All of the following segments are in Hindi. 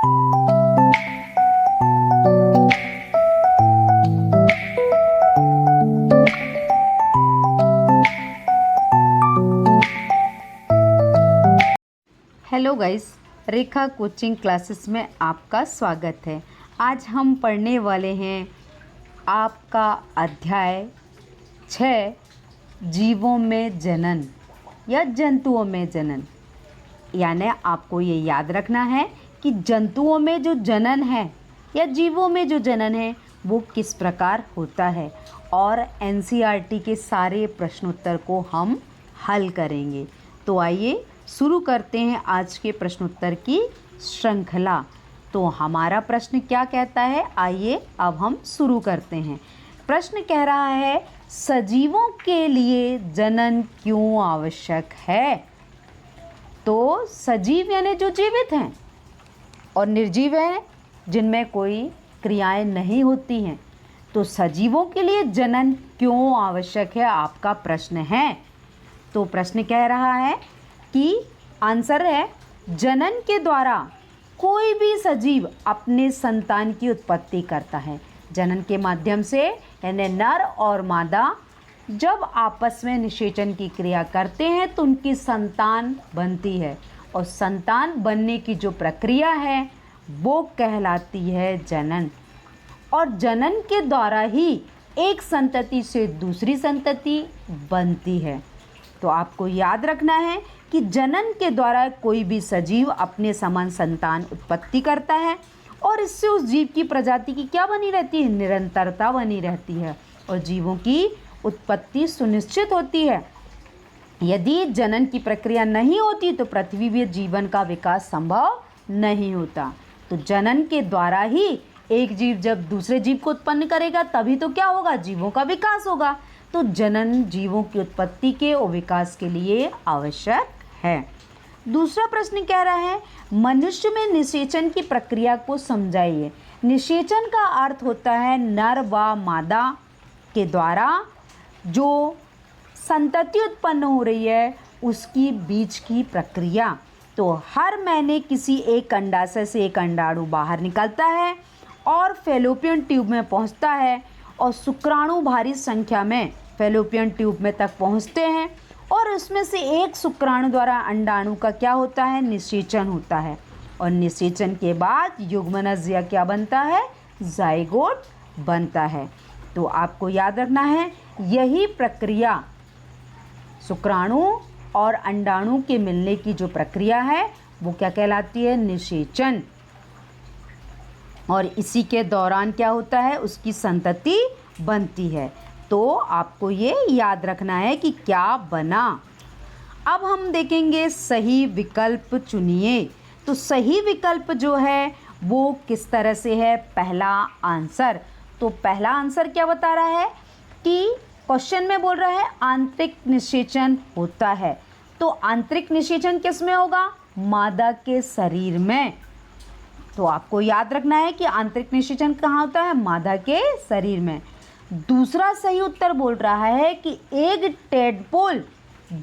हेलो गाइस, रेखा कोचिंग क्लासेस में आपका स्वागत है। आज हम पढ़ने वाले हैं आपका अध्याय 6 जीवों में जनन या जंतुओं में जनन। यानी आपको ये याद रखना है कि जंतुओं में जो जनन है या जीवों में जो जनन है वो किस प्रकार होता है, और एनसीईआरटी के सारे प्रश्नोत्तर को हम हल करेंगे। तो आइए शुरू करते हैं आज के प्रश्नोत्तर की श्रृंखला। तो हमारा प्रश्न क्या कहता है, आइए अब हम शुरू करते हैं। प्रश्न कह रहा है, सजीवों के लिए जनन क्यों आवश्यक है? तो सजीव यानी जो जीवित हैं और निर्जीव हैं जिनमें कोई क्रियाएं नहीं होती हैं। तो सजीवों के लिए जनन क्यों आवश्यक है, आपका प्रश्न है। तो प्रश्न कह रहा है कि आंसर है, जनन के द्वारा कोई भी सजीव अपने संतान की उत्पत्ति करता है। जनन के माध्यम से यानी नर और मादा जब आपस में निषेचन की क्रिया करते हैं तो उनकी संतान बनती है, और संतान बनने की जो प्रक्रिया है वो कहलाती है जनन। और जनन के द्वारा ही एक संतति से दूसरी संतति बनती है। तो आपको याद रखना है कि जनन के द्वारा कोई भी सजीव अपने समान संतान उत्पत्ति करता है, और इससे उस जीव की प्रजाति की क्या बनी रहती है, निरंतरता बनी रहती है, और जीवों की उत्पत्ति सुनिश्चित होती है। यदि जनन की प्रक्रिया नहीं होती तो पृथ्वी में जीवन का विकास संभव नहीं होता। तो जनन के द्वारा ही एक जीव जब दूसरे जीव को उत्पन्न करेगा तभी तो क्या होगा, जीवों का विकास होगा। तो जनन जीवों की उत्पत्ति के और विकास के लिए आवश्यक है। दूसरा प्रश्न कह रहा है, मनुष्य में निषेचन की प्रक्रिया को समझाइए। निषेचन का अर्थ होता है नर व मादा के द्वारा जो संतति उत्पन्न हो रही है उसकी बीच की प्रक्रिया। तो हर महीने किसी एक अंडाशय से एक अंडाणु बाहर निकलता है और फैलोपियन ट्यूब में पहुंचता है, और शुक्राणु भारी संख्या में फैलोपियन ट्यूब में तक पहुंचते हैं, और उसमें से एक शुक्राणु द्वारा अंडाणु का क्या होता है, निषेचन होता है। और निषेचन के बाद युग्मनज या क्या बनता है, जाइगोट बनता है। तो आपको याद रखना है, यही प्रक्रिया शुक्राणु और अंडाणु के मिलने की जो प्रक्रिया है वो क्या कहलाती है, निषेचन। और इसी के दौरान क्या होता है, उसकी संतति बनती है। तो आपको ये याद रखना है कि क्या बना। अब हम देखेंगे सही विकल्प चुनिए। तो सही विकल्प जो है वो किस तरह से है, पहला आंसर। तो पहला आंसर क्या बता रहा है कि क्वेश्चन में बोल रहा है आंतरिक निषेचन होता है। तो आंतरिक निषेचन किस में होगा, मादा के शरीर में। तो आपको याद रखना है कि आंतरिक निषेचन कहाँ होता है, मादा के शरीर में। दूसरा सही उत्तर बोल रहा है कि एक टेडपोल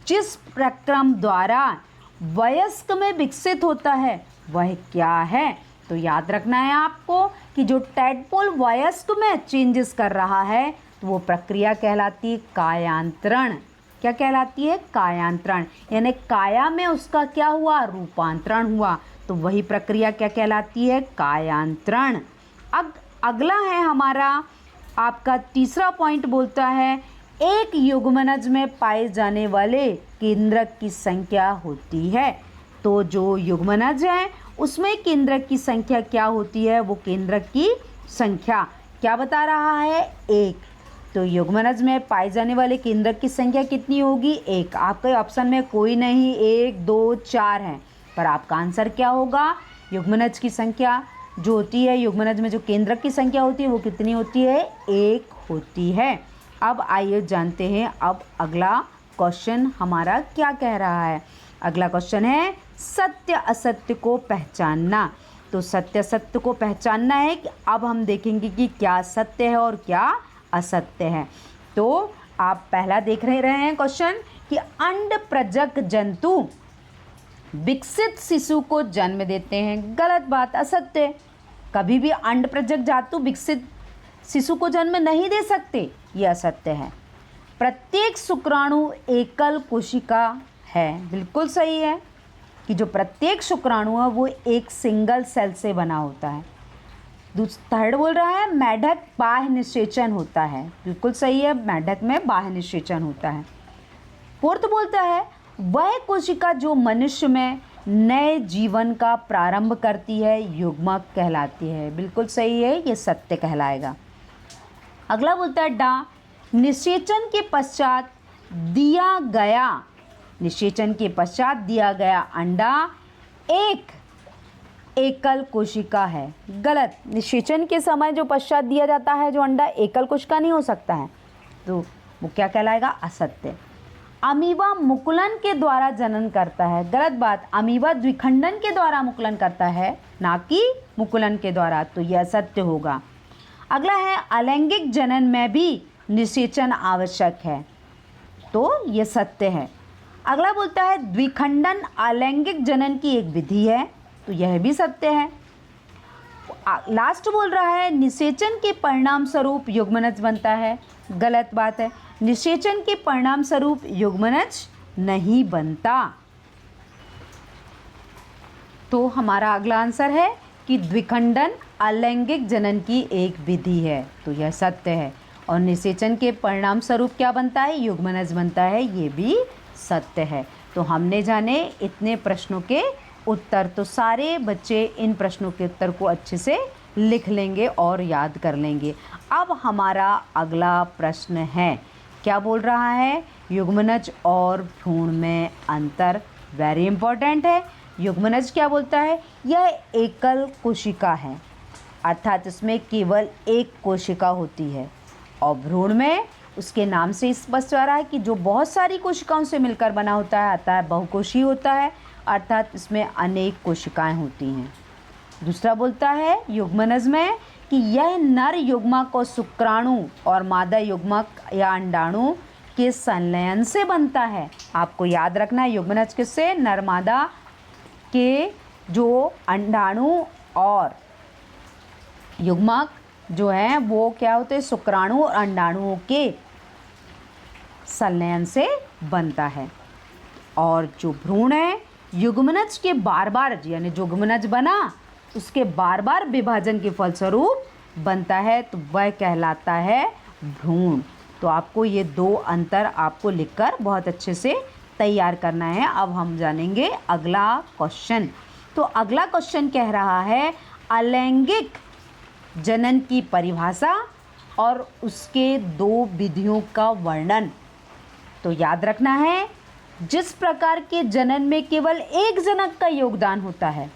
जिस प्रक्रम द्वारा वयस्क में विकसित होता है वह क्या है। तो याद रखना है आपको कि जो टेडपोल वयस्क में चेंजेस कर रहा है तो वो प्रक्रिया कहलाती है कायांतरण। क्या कहलाती है, कायांतरण। यानी काया में उसका क्या हुआ, रूपांतरण हुआ। तो वही प्रक्रिया क्या कहलाती है, कायांतरण। अब अगला है हमारा आपका तीसरा पॉइंट, बोलता है एक युग्मनज में पाए जाने वाले केंद्रक की संख्या होती है। तो जो युग्मनज है उसमें केंद्रक की संख्या क्या होती है, वो केंद्रक की संख्या क्या बता रहा है, 1। तो युग्मनज में पाए जाने वाले केंद्रक की संख्या कितनी होगी, 1। आपके ऑप्शन में कोई नहीं 1, 2, 4 है, पर आपका आंसर क्या होगा, युग्मनज की संख्या जो होती है, युग्मनज में जो केंद्रक की संख्या होती है वो कितनी होती है, 1 होती है। अब आइए जानते हैं अब अगला क्वेश्चन हमारा क्या कह रहा है। अगला क्वेश्चन है सत्य असत्य को पहचानना। तो सत्य असत्य को पहचानना है कि अब हम देखेंगे कि क्या सत्य है और क्या असत्य है। तो आप पहला देख रहे हैं क्वेश्चन कि अंड प्रजक जंतु विकसित शिशु को जन्म देते हैं। गलत बात, असत्य। कभी भी अंड प्रजक जातु विकसित शिशु को जन्म नहीं दे सकते, ये असत्य है। प्रत्येक शुक्राणु एकल कोशिका है, बिल्कुल सही है कि जो प्रत्येक शुक्राणु है वो एक सिंगल सेल से बना होता है। थर्ड बोल रहा है मेढक बाह्य निषेचन होता है, बिल्कुल सही है, मेढक में बाह्य निषेचन होता है। फोर्थ बोलता है वह कोशिका जो मनुष्य में नए जीवन का प्रारंभ करती है युग्मक कहलाती है, बिल्कुल सही है, ये सत्य कहलाएगा। अगला बोलता है डा निषेचन के पश्चात दिया गया अंडा एक एकल कोशिका है। गलत, निषेचन के समय जो पश्चात दिया जाता है जो अंडा एकल कोशिका नहीं हो सकता है, तो वो क्या कहलाएगा? असत्य। अमीबा मुकुलन के द्वारा जनन करता है। गलत बात, अमीबा द्विखंडन के द्वारा मुकुलन करता है, ना कि मुकुलन के द्वारा, तो यह असत्य होगा। अगला है अलैंगिक जनन में भी निषेचन आवश्यक है, तो यह सत्य है। अगला बोलता है द्विखंडन अलैंगिक जनन की एक विधि है, तो यह भी सत्य है। लास्ट बोल रहा है निषेचन के परिणाम स्वरूप युग्मनज बनता है। गलत बात है, निषेचन के परिणाम स्वरूप युग्मनज नहीं बनता। तो हमारा अगला आंसर है कि द्विखंडन अलैंगिक जनन की एक विधि है, तो यह सत्य है। और निषेचन के परिणाम स्वरूप क्या बनता है? युग्मनज बनता है, ये भी सत्य है। तो हमने जाने इतने प्रश्नों के उत्तर, तो सारे बच्चे इन प्रश्नों के उत्तर को अच्छे से लिख लेंगे और याद कर लेंगे। अब हमारा अगला प्रश्न है, क्या बोल रहा है? युग्मनज और भ्रूण में अंतर। वेरी इंपॉर्टेंट है। युग्मनज क्या बोलता है? यह एकल कोशिका है, अर्थात इसमें केवल एक कोशिका होती है। और भ्रूण में उसके नाम से स्पष्ट हो रहा है कि जो बहुत सारी कोशिकाओं से मिलकर बना होता है, अतः बहुकोशीय होता है, अर्थात इसमें अनेक कोशिकाएं होती हैं। दूसरा बोलता है युग्मनज में कि यह नर युग्मक और शुक्राणु और मादा युग्मक या अंडाणु के संलयन से बनता है। आपको याद रखना है युग्मनज किससे? नर मादा के जो अंडाणु और युग्मक जो है वो क्या होते हैं? शुक्राणु और अंडाणुओं के संलयन से बनता है। और जो भ्रूण है युग्मनज के बार बार, यानी जो युग्मनज बना उसके बार बार विभाजन के फलस्वरूप बनता है, तो वह कहलाता है भ्रूण। तो आपको ये दो अंतर आपको लिखकर बहुत अच्छे से तैयार करना है। अब हम जानेंगे अगला क्वेश्चन। तो अगला क्वेश्चन कह रहा है अलैंगिक जनन की परिभाषा और उसके दो विधियों का वर्णन। तो याद रखना है जिस प्रकार के जनन में केवल एक जनक का योगदान होता है,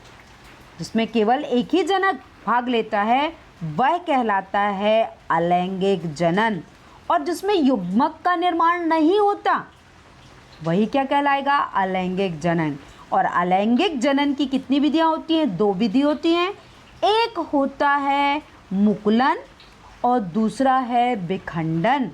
जिसमें केवल एक ही जनक भाग लेता है, वह कहलाता है अलैंगिक जनन। और जिसमें युग्मक का निर्माण नहीं होता वही क्या कहलाएगा? अलैंगिक जनन। और अलैंगिक जनन की कितनी विधियां होती हैं? दो विधि होती हैं। एक होता है मुकुलन और दूसरा है विखंडन।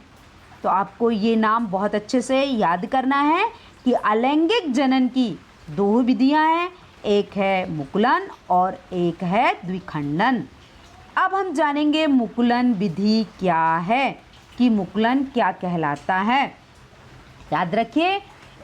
तो आपको ये नाम बहुत अच्छे से याद करना है कि अलैंगिक जनन की दो विधियां हैं, एक है मुकुलन और एक है द्विखंडन। अब हम जानेंगे मुकुलन विधि क्या है, कि मुकुलन क्या कहलाता है। याद रखिए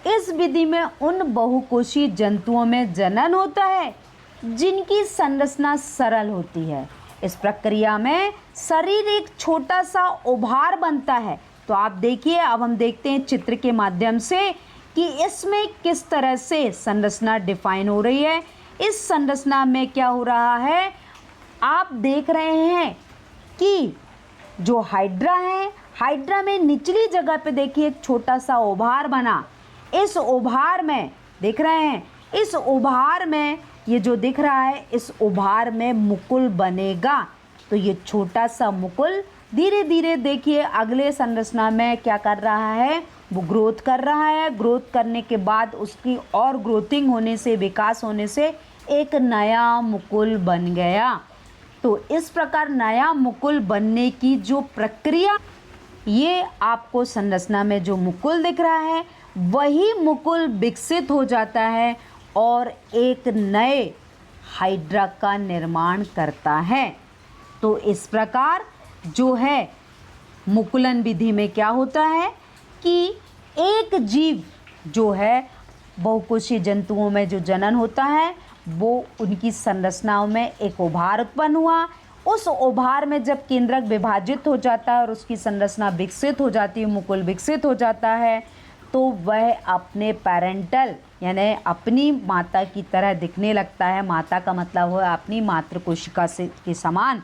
इस विधि में उन बहुकोशीय जंतुओं में जनन होता है जिनकी संरचना सरल होती है। इस प्रक्रिया में शरीर एक छोटा सा उभार बनता है। तो आप देखिए, अब हम देखते हैं चित्र के माध्यम से कि इसमें किस तरह से संरचना डिफाइन हो रही है। इस संरचना में क्या हो रहा है, आप देख रहे हैं कि जो हाइड्रा है, हाइड्रा में निचली जगह पे देखिए एक छोटा सा उभार बना। इस उभार में देख रहे हैं, इस उभार में ये जो दिख रहा है, इस उभार में मुकुल बनेगा। तो ये छोटा सा मुकुल धीरे धीरे देखिए अगले संरचना में क्या कर रहा है, वो ग्रोथ कर रहा है। ग्रोथ करने के बाद उसकी और ग्रोथिंग होने से, विकास होने से एक नया मुकुल बन गया। तो इस प्रकार नया मुकुल बनने की जो प्रक्रिया, ये आपको संरचना में जो मुकुल दिख रहा है वही मुकुल विकसित हो जाता है और एक नए हाइड्रा का निर्माण करता है। तो इस प्रकार जो है मुकुलन विधि में क्या होता है कि एक जीव जो है बहुकोशीय जंतुओं में जो जनन होता है वो उनकी संरचनाओं में एक ओभार उत्पन्न हुआ। उस ओभार में जब केंद्रक विभाजित हो जाता है और उसकी संरचना विकसित हो जाती है, मुकुल विकसित हो जाता है, तो वह अपने पैरेंटल यानी अपनी माता की तरह दिखने लगता है। माता का मतलब है अपनी मातृ कोशिका से के समान।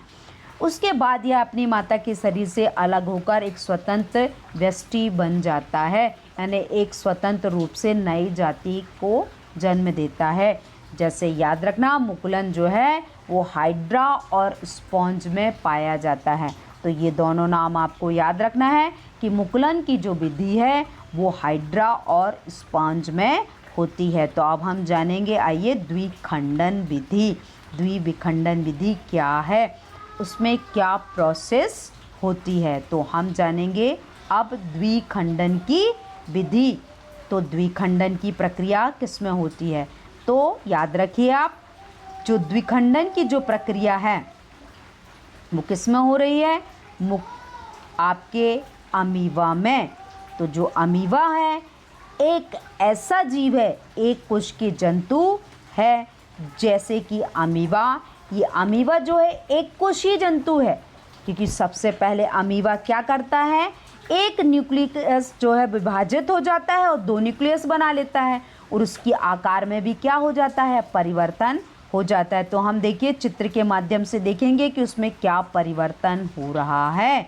उसके बाद यह अपनी माता के शरीर से अलग होकर एक स्वतंत्र व्यष्टि बन जाता है, यानी एक स्वतंत्र रूप से नई जाति को जन्म देता है। जैसे याद रखना, मुकुलन जो है वो हाइड्रा और स्पॉन्ज में पाया जाता है। तो ये दोनों नाम आपको याद रखना है कि मुकुलन की जो विधि है वो हाइड्रा और स्पॉन्ज में होती है। तो अब हम जानेंगे, आइए, द्विखंडन विधि। द्विविखंडन विधि क्या है, उसमें क्या प्रोसेस होती है, तो हम जानेंगे अब द्विखंडन की विधि। तो द्विखंडन की प्रक्रिया किस में होती है, तो याद रखिए आप, जो द्विखंडन की जो प्रक्रिया है वो किस में हो रही है, आपके अमीबा में। तो जो अमीबा है एक ऐसा जीव है, एक कोशिकीय जंतु है, जैसे कि अमीबा। ये अमीबा जो है एक कोशिकीय जंतु है, क्योंकि सबसे पहले अमीबा क्या करता है, एक न्यूक्लियस जो है विभाजित हो जाता है और दो न्यूक्लियस बना लेता है, और उसकी आकार में भी क्या हो जाता है, परिवर्तन हो जाता है। तो हम देखिए चित्र के माध्यम से देखेंगे कि उसमें क्या परिवर्तन हो रहा है।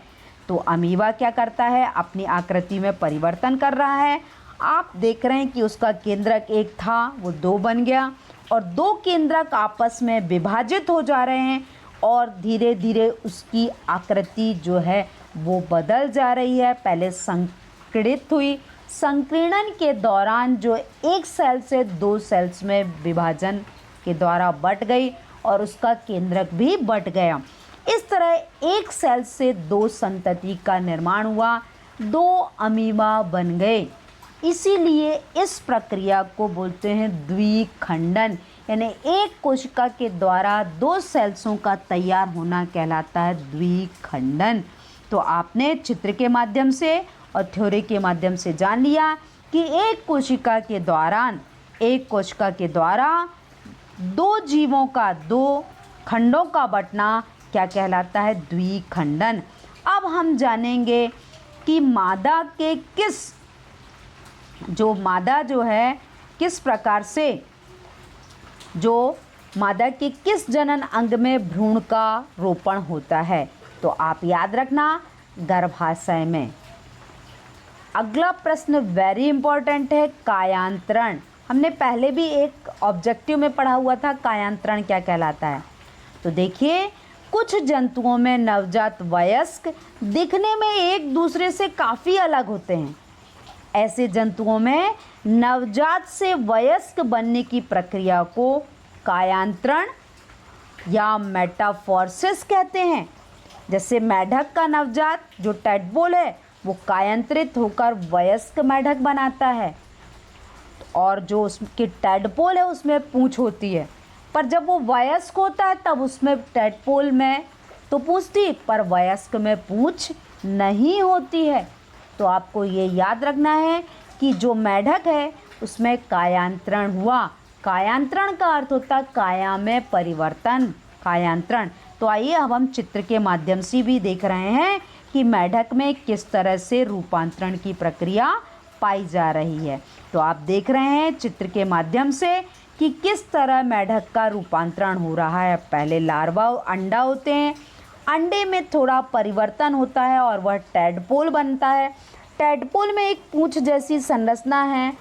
तो अमीबा क्या करता है, अपनी आकृति में परिवर्तन कर रहा है। आप देख रहे हैं कि उसका केंद्रक एक था, वो दो बन गया, और दो केंद्रक आपस में विभाजित हो जा रहे हैं, और धीरे धीरे उसकी आकृति जो है वो बदल जा रही है। पहले संकीर्णित हुई, संकीर्णन के दौरान जो एक सेल से दो सेल्स में विभाजन के द्वारा बट गई और उसका केंद्रक भी बट गया। इस तरह एक सेल से दो संतति का निर्माण हुआ, दो अमीबा बन गए। इसीलिए इस प्रक्रिया को बोलते हैं द्विखंडन, यानी एक कोशिका के द्वारा दो सेल्सों का तैयार होना कहलाता है द्विखंडन। तो आपने चित्र के माध्यम से और थ्योरी के माध्यम से जान लिया कि एक कोशिका के द्वारा दो जीवों का, दो खंडों का बंटना क्या कहलाता है, द्विखंडन। अब हम जानेंगे कि मादा जो है किस प्रकार से, जो मादा के किस जनन अंग में भ्रूण का रोपण होता है। तो आप याद रखना, गर्भाशय में। अगला प्रश्न वेरी इंपॉर्टेंट है, कायांतरण। हमने पहले भी एक ऑब्जेक्टिव में पढ़ा हुआ था, कायांतरण क्या कहलाता है। तो देखिए, कुछ जंतुओं में नवजात वयस्क दिखने में एक दूसरे से काफ़ी अलग होते हैं। ऐसे जंतुओं में नवजात से वयस्क बनने की प्रक्रिया को कायांतरण या मेटाफोर्सिस कहते हैं। जैसे मेढक का नवजात जो टैडपोल है वो कायांतरित होकर वयस्क मेढक बनाता है, और जो उसके टैडपोल है उसमें पूंछ होती है, पर जब वो वयस्क होता है तब उसमें टैडपोल में तो पूंछ थी, पर वयस्क में पूंछ नहीं होती है। तो आपको ये याद रखना है कि जो मेढक है उसमें कायांतरण हुआ। कायांतरण का अर्थ होता है काया में परिवर्तन, कायांतरण। तो आइए अब हम चित्र के माध्यम से भी देख रहे हैं कि मेढक में किस तरह से रूपांतरण की प्रक्रिया पाई जा रही है। तो आप देख रहे हैं चित्र के माध्यम से कि किस तरह मेढक का रूपांतरण हो रहा है। पहले लार्वा अंडा होते हैं, अंडे में थोड़ा परिवर्तन होता है और वह टैडपोल बनता है। टैडपोल में एक पूंछ जैसी संरचना है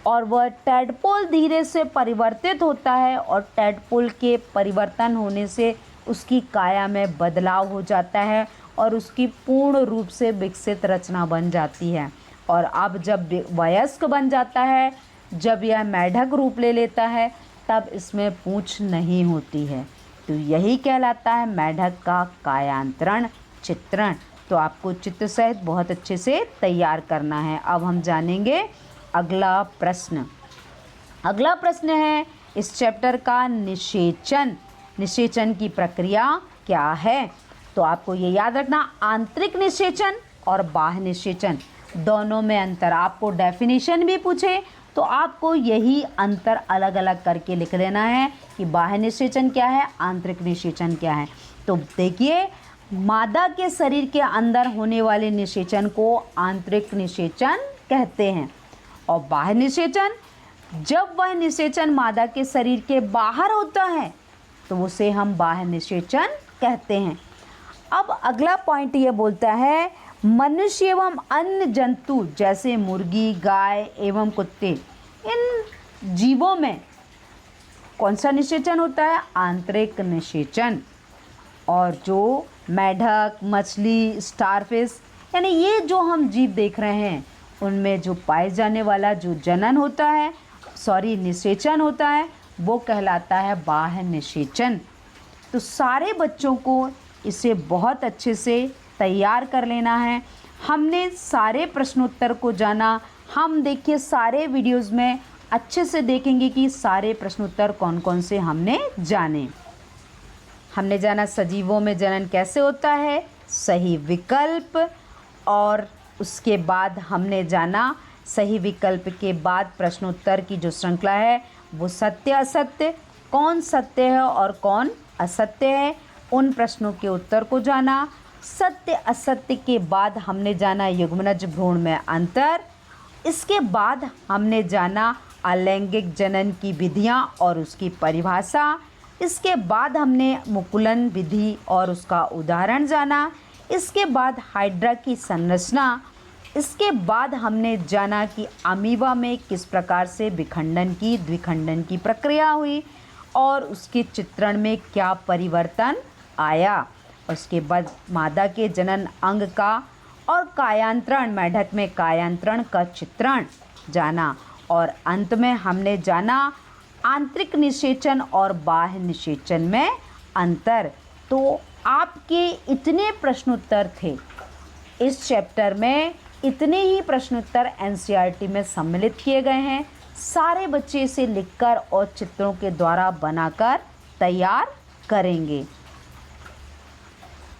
और वह टैडपोल धीरे से परिवर्तित होता है, और टैडपोल के परिवर्तन होने से उसकी काया में बदलाव हो जाता है और उसकी पूर्ण रूप से विकसित रचना बन जाती है। और अब जब वयस्क बन जाता है, जब यह मेढक रूप ले लेता है, तब इसमें पूंछ नहीं होती है। तो यही कहलाता है मेढक का कायांतरण चित्रण। तो आपको चित्र सहित बहुत अच्छे से तैयार करना है। अब हम जानेंगे अगला प्रश्न। अगला प्रश्न है इस चैप्टर का निषेचन की प्रक्रिया क्या है। तो आपको ये याद रखना, आंतरिक निषेचन और बाह्य निषेचन दोनों में अंतर। आपको डेफिनेशन भी पूछे तो आपको यही अंतर अलग अलग करके लिख देना है कि बाह्य निषेचन क्या है, आंतरिक निषेचन क्या है। तो देखिए, मादा के शरीर के अंदर होने वाले निषेचन को आंतरिक निषेचन कहते हैं, और बाह्य निषेचन, जब वह निषेचन मादा के शरीर के बाहर होता है तो उसे हम बाह्य निषेचन कहते हैं। अब अगला पॉइंट ये बोलता है, मनुष्य एवं अन्य जंतु जैसे मुर्गी, गाय एवं कुत्ते, इन जीवों में कौन सा निषेचन होता है, आंतरिक निषेचन। और जो मेढक, मछली, स्टारफिश, यानी ये जो हम जीव देख रहे हैं उनमें जो पाए जाने वाला जो जनन होता है, निषेचन होता है, वो कहलाता है बाह्य निषेचन। तो सारे बच्चों को इसे बहुत अच्छे से तैयार कर लेना है। हमने सारे प्रश्नोत्तर को जाना। हम देखिए सारे वीडियोज़ में अच्छे से देखेंगे कि सारे प्रश्नोत्तर कौन कौन से हमने जाने। हमने जाना सजीवों में जनन कैसे होता है, सही विकल्प, और उसके बाद हमने जाना सही विकल्प के बाद प्रश्नोत्तर की जो श्रृंखला है वो सत्य असत्य, कौन सत्य है और कौन असत्य है, उन प्रश्नों के उत्तर को जाना। सत्य असत्य के बाद हमने जाना युग्मनज भ्रूण में अंतर। इसके बाद हमने जाना अलैंगिक जनन की विधियां और उसकी परिभाषा। इसके बाद हमने मुकुलन विधि और उसका उदाहरण जाना। इसके बाद हाइड्रा की संरचना। इसके बाद हमने जाना कि अमीबा में किस प्रकार से द्विखंडन की प्रक्रिया हुई और उसके चित्रण में क्या परिवर्तन आया। उसके बाद मादा के जनन अंग का और कायांतरण, मेढक में कायांतरण का चित्रण जाना। और अंत में हमने जाना आंतरिक निषेचन और बाह्य निषेचन में अंतर। तो आपके इतने प्रश्नोत्तर थे इस चैप्टर में, इतने ही प्रश्नोत्तर एनसीईआरटी में सम्मिलित किए गए हैं। सारे बच्चे इसे लिखकर और चित्रों के द्वारा बनाकर तैयार करेंगे।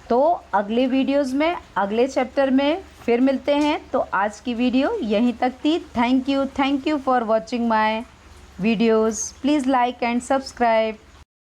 तो अगले वीडियोज़ में अगले चैप्टर में फिर मिलते हैं। तो आज की वीडियो यहीं तक थी। Thank you for watching my videos. Please like and subscribe.